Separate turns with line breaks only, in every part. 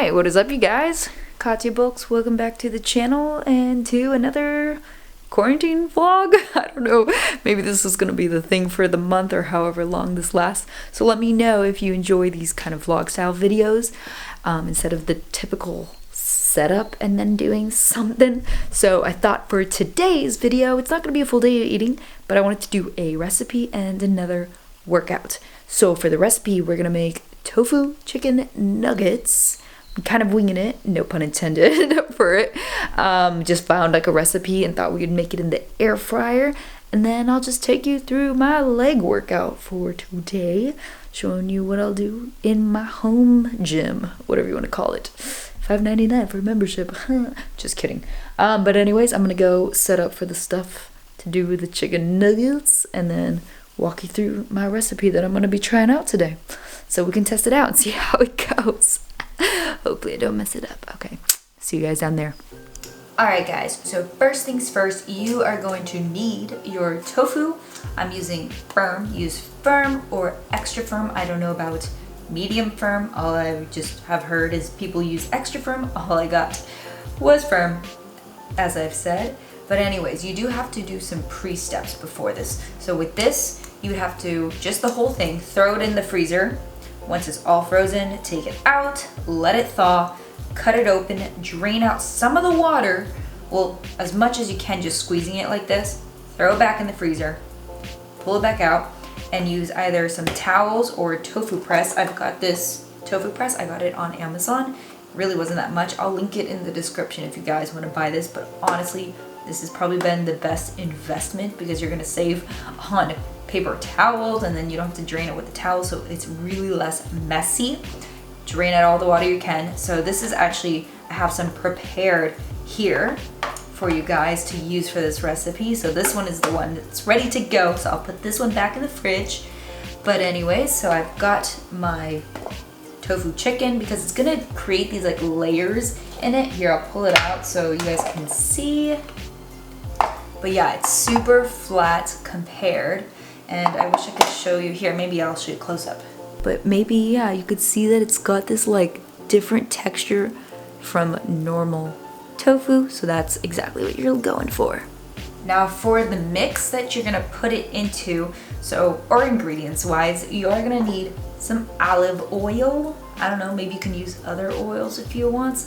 Alright, what is up you guys? KatiaBulks, welcome back to the channel and to another quarantine vlog. I don't know, maybe this is gonna be the thing for the month or however long this lasts. So let me know if you enjoy these kind of vlog style videos instead of the typical setup and then doing something. So I thought for today's video, it's not gonna be a full day of eating, but I wanted to do a recipe and another workout. So for the recipe, we're gonna make tofu chicken nuggets. I'm kind of winging it, no pun intended for it. Just found like a recipe and thought we would make it in the air fryer. And then I'll just take you through my leg workout for today, showing you what I'll do in my home gym, whatever you want to call it. $5.99 for membership. Just kidding. But anyways, I'm gonna go set up for the stuff to do with the chicken nuggets and then walk you through my recipe that I'm gonna be trying out today, so we can test it out and see how it goes. Hopefully I don't mess it up. Okay, see you guys down there. Alright guys, so first things first, you are going to need your tofu. I'm using firm. Use firm or extra firm. I don't know about medium firm. All I just have heard is people use extra firm. All I got was firm, as I've said. But anyways, you do have to do some pre-steps before this. So with this, you have to, just the whole thing, throw it in the freezer. Once it's all frozen, take it out, let it thaw, cut it open, drain out some of the water, well, as much as you can, just squeezing it like this, throw it back in the freezer, pull it back out, and use either some towels or Tofu Press. I've got this Tofu Press, I got it on Amazon. It really wasn't that much. I'll link it in the description if you guys want to buy this, but honestly, this has probably been the best investment because you're gonna save on paper towels and then you don't have to drain it with the towel, so it's really less messy. Drain out all the water you can. So this is actually, I have some prepared here for you guys to use for this recipe. So this one is the one that's ready to go, so I'll put this one back in the fridge. But anyways, so I've got my tofu chicken because it's gonna create these like layers in it. Here, I'll pull it out so you guys can see. But yeah, it's super flat compared. And I wish I could show you here. Maybe I'll show you close up. But maybe, yeah, you could see that it's got this like different texture from normal tofu. So that's exactly what you're going for. Now for the mix that you're gonna put it into, so, or ingredients wise, you are gonna need some olive oil. I don't know, maybe you can use other oils if you want.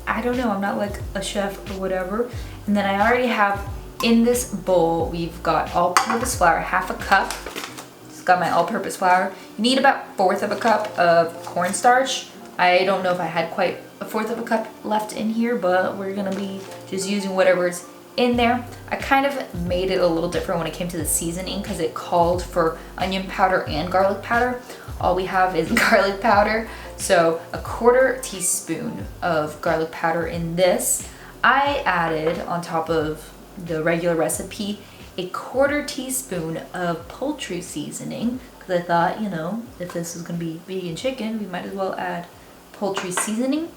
I don't know, I'm not like a chef or whatever. And then I already have in this bowl, we've got all-purpose flour, half a cup. It's got my all-purpose flour. You need about 1/4 of a cup of cornstarch. I don't know if I had quite 1/4 of a cup left in here, but we're gonna be just using whatever's in there. I kind of made it a little different when it came to the seasoning because it called for onion powder and garlic powder. All we have is garlic powder. So 1/4 teaspoon of garlic powder in this. I added on top of the regular recipe a 1/4 teaspoon of poultry seasoning because I thought, you know, if this is going to be vegan chicken, we might as well add poultry seasoning.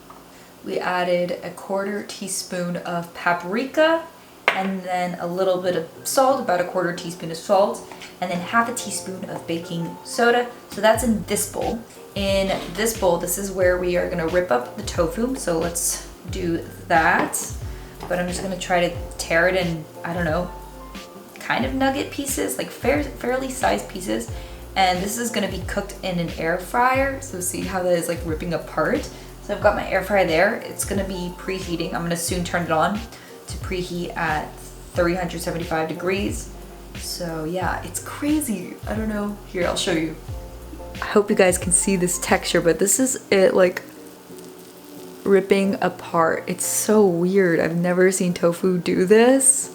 We added a 1/4 teaspoon of paprika and then a little bit of salt, about a 1/4 teaspoon of salt, and then half a teaspoon of baking soda. So that's in this bowl. In this bowl, this is where we are going to rip up the tofu. So let's do that. But I'm just gonna try to tear it in, I don't know, kind of nugget pieces, like fairly sized pieces. And this is gonna be cooked in an air fryer. So see how that is like ripping apart. So I've got my air fryer there. It's gonna be preheating. I'm gonna soon turn it on to preheat at 375 degrees. So yeah, it's crazy. I don't know. Here, I'll show you. I hope you guys can see this texture, but this is it, like ripping apart. It's so weird. I've never seen tofu do this.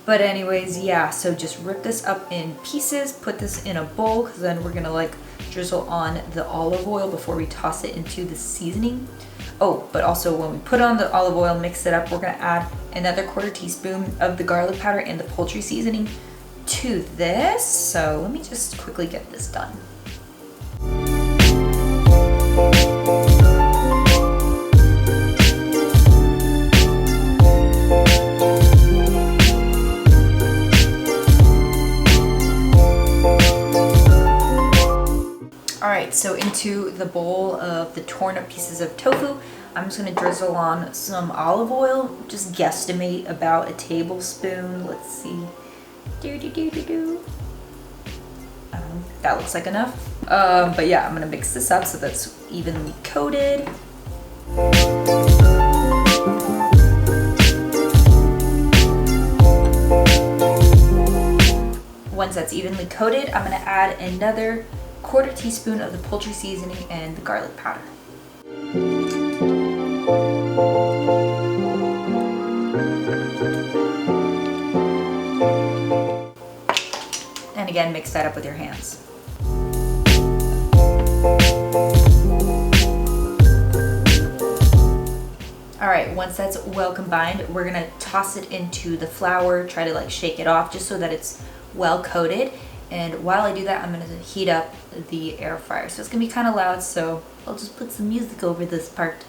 But anyways, yeah, so just rip this up in pieces, put this in a bowl, because then we're gonna like drizzle on the olive oil before we toss it into the seasoning. Oh, but also when we put on the olive oil, mix it up, we're gonna add another 1/4 teaspoon of the garlic powder and the poultry seasoning to this. So let me just quickly get this done. Alright, so into the bowl of the torn up pieces of tofu, I'm just gonna drizzle on some olive oil, just guesstimate about a tablespoon. Let's see. That looks like enough. But yeah, I'm gonna mix this up so that's evenly coated. Once that's evenly coated, I'm gonna add another 1/4 teaspoon of the poultry seasoning and the garlic powder. And again, mix that up with your hands. All right, once that's well combined, we're gonna toss it into the flour, try to like shake it off just so that it's well coated. And while I do that, I'm gonna heat up the air fryer. So it's gonna be kind of loud, so I'll just put some music over this part.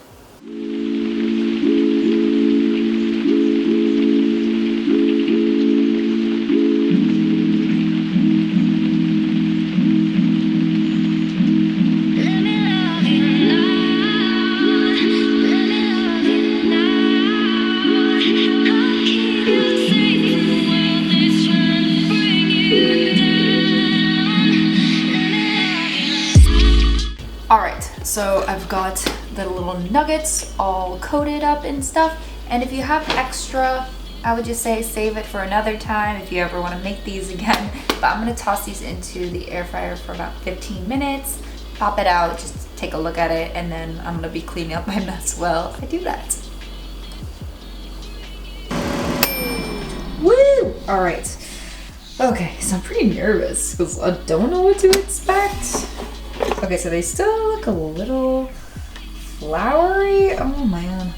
Alright, so I've got the little nuggets all coated up and stuff, and if you have extra, I would just say save it for another time if you ever want to make these again. But I'm going to toss these into the air fryer for about 15 minutes, pop it out, just take a look at it, and then I'm going to be cleaning up my mess while I do that. Woo! Alright. Okay, so I'm pretty nervous because I don't know what to expect. Okay, so they still look a little floury. Oh man.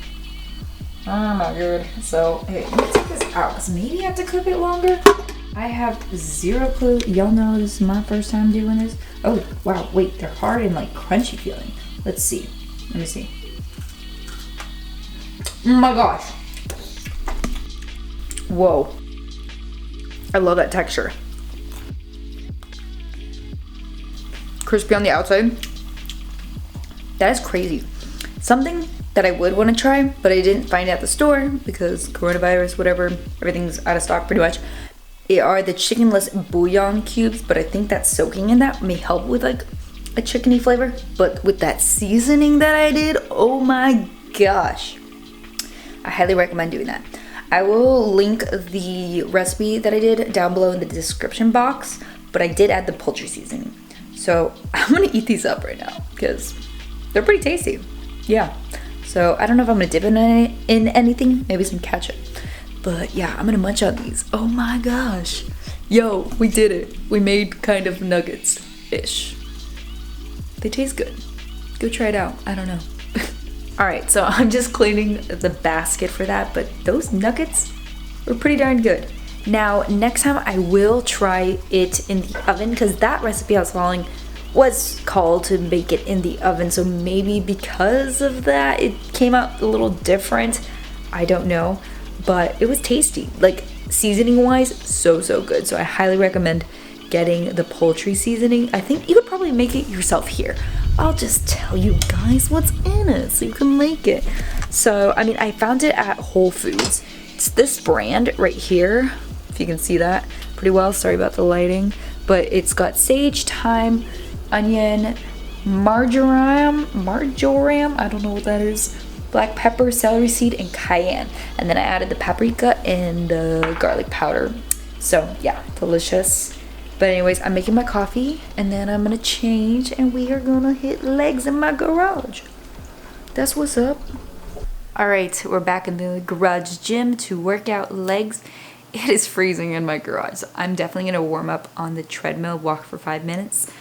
Oh my god. So, hey, let me take this out because maybe I have to cook it longer. I have zero clue. Y'all know this is my first time doing this. Oh, wow. Wait, they're hard and like crunchy feeling. Let's see. Let me see. Oh my gosh. Whoa. I love that texture. Crispy on the outside. That is crazy. Something that I would want to try, but I didn't find it at the store because coronavirus, whatever, everything's out of stock pretty much. It are the chickenless bouillon cubes, but I think that soaking in that may help with like a chickeny flavor. But with that seasoning that I did, oh my gosh. I highly recommend doing that. I will link the recipe that I did down below in the description box, but I did add the poultry seasoning. So I'm gonna eat these up right now because they're pretty tasty. Yeah. So I don't know if I'm gonna dip in anything, maybe some ketchup. But yeah, I'm gonna munch on these. Oh my gosh. Yo, we did it. We made kind of nuggets-ish. They taste good. Go try it out. I don't know. All right, so I'm just cleaning the basket for that, but those nuggets were pretty darn good. Now, next time I will try it in the oven because that recipe I was following was called to bake it in the oven. So maybe because of that, it came out a little different. I don't know, but it was tasty. Like seasoning wise, so good. So I highly recommend getting the poultry seasoning. I think you could probably make it yourself here. I'll just tell you guys what's in it so you can make it. So, I mean, I found it at Whole Foods. It's this brand right here. If you can see that pretty well. Sorry about the lighting. But it's got sage, thyme, onion, marjoram, I don't know what that is, black pepper, celery seed, and cayenne. And then I added the paprika and the garlic powder. So yeah, delicious. But anyways, I'm making my coffee and then I'm gonna change and we are gonna hit legs in my garage. That's what's up. Alright, we're back in the garage gym to work out legs. It is freezing in my garage. So I'm definitely gonna warm up on the treadmill, walk for 5 minutes,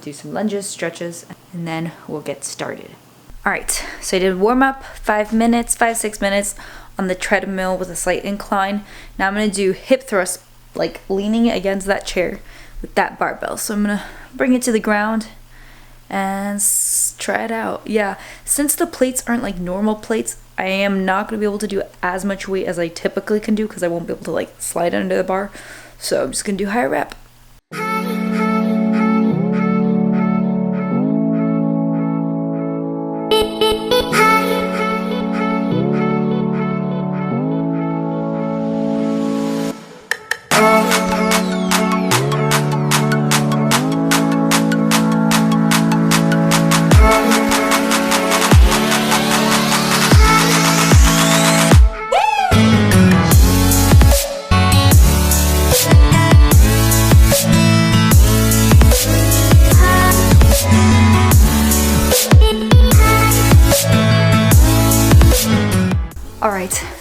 do some lunges, stretches, and then we'll get started. Alright, so I did warm up 5 minutes, 5-6 minutes on the treadmill with a slight incline. Now I'm gonna do hip thrusts, like leaning against that chair with that barbell. So I'm gonna bring it to the ground and try it out. Yeah, since the plates aren't like normal plates, I am not gonna be able to do as much weight as I typically can do because I won't be able to like slide under the bar. So I'm just gonna do higher rep.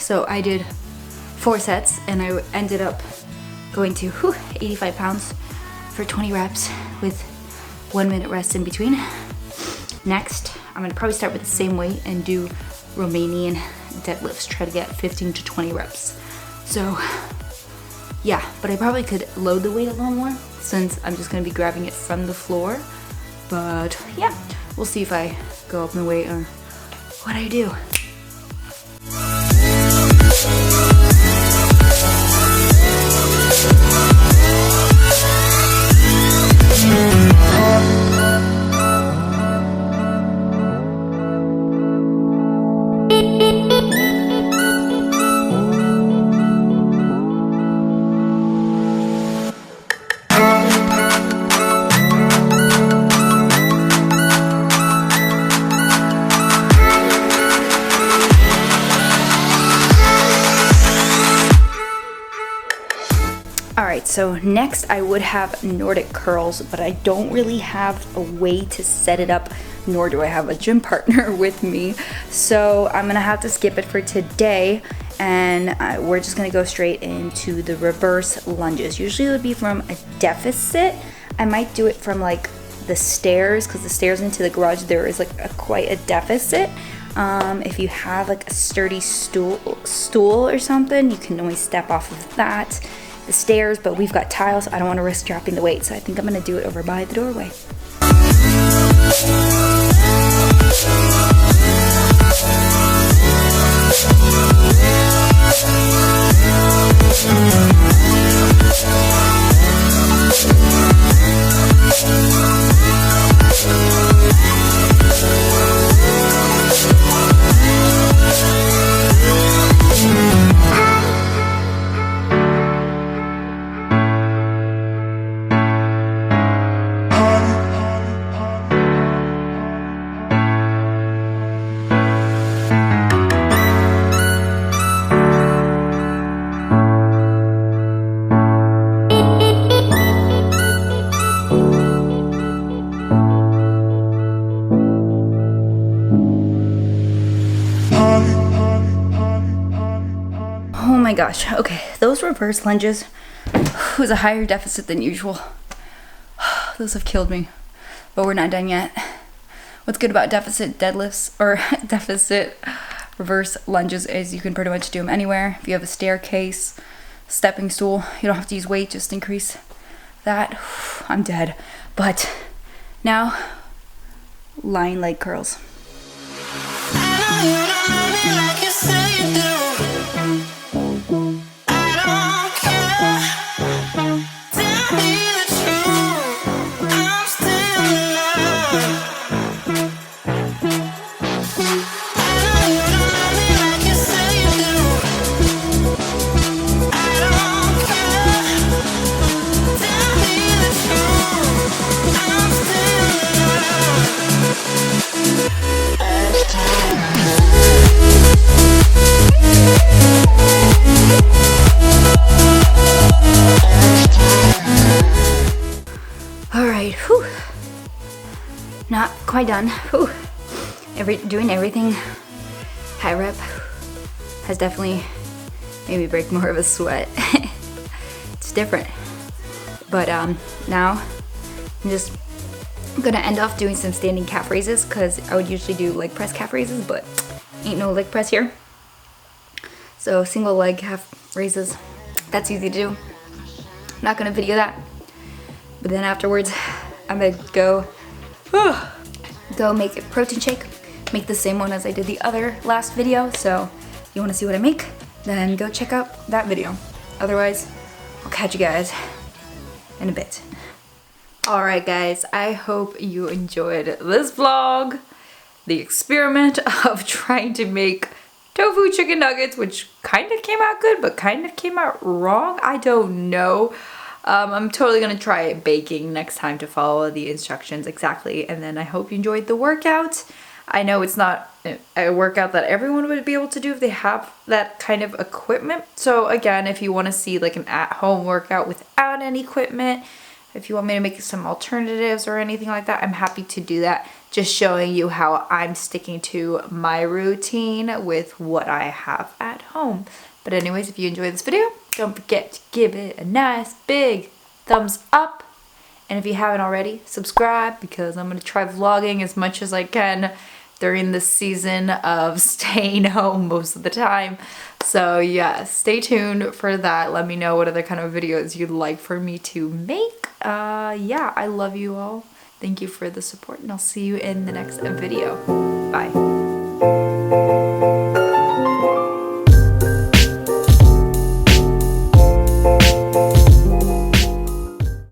So I did 4 sets and I ended up going to 85 pounds for 20 reps with 1 minute rest in between. Next, I'm gonna probably start with the same weight and do Romanian deadlifts, try to get 15 to 20 reps. So yeah, but I probably could load the weight a little more since I'm just gonna be grabbing it from the floor. But yeah, we'll see if I go up in weight or what I do. Alright, so next I would have Nordic Curls, but I don't really have a way to set it up, nor do I have a gym partner with me. So I'm gonna have to skip it for today, and we're just gonna go straight into the reverse lunges. Usually it would be from a deficit. I might do it from like the stairs, because the stairs into the garage there is like quite a deficit. If you have like a sturdy stool or something, you can always step off of that. The stairs, but we've got tiles. I don't want to risk dropping the weight, so I think I'm gonna do it over by the doorway. Oh my gosh, okay, those reverse lunges was a higher deficit than usual. Those have killed me, but we're not done yet. What's good about deficit deadlifts or deficit reverse lunges is you can pretty much do them anywhere. If you have a staircase, stepping stool, you don't have to use weight, just increase that. I'm dead. But now, lying leg curls. Alright, whew. Not quite done. Whew. Doing everything high rep has definitely made me break more of a sweat. It's different. But now I'm just gonna end off doing some standing calf raises, because I would usually do leg press calf raises, but ain't no leg press here. So single leg calf raises, that's easy to do. I'm not gonna video that. But then afterwards, I'm gonna go make a protein shake. Make the same one as I did the other last video. So if you wanna see what I make, then go check out that video. Otherwise, I'll catch you guys in a bit. Alright guys, I hope you enjoyed this vlog. The experiment of trying to make tofu chicken nuggets, which kind of came out good, but kind of came out wrong. I don't know. I'm totally gonna try baking next time to follow the instructions exactly, and then I hope you enjoyed the workout. I know it's not a workout that everyone would be able to do if they have that kind of equipment. So again, if you want to see like an at-home workout without any equipment If you want me to make some alternatives or anything like that, I'm happy to do that. Just showing you how I'm sticking to my routine with what I have at home. But anyways, if you enjoyed this video, don't forget to give it a nice big thumbs up. And if you haven't already, subscribe, because I'm going to try vlogging as much as I can during this season of staying home most of the time. So yeah, stay tuned for that. Let me know what other kind of videos you'd like for me to make. Yeah, I love you all. Thank you for the support, and I'll see you in the next video. Bye.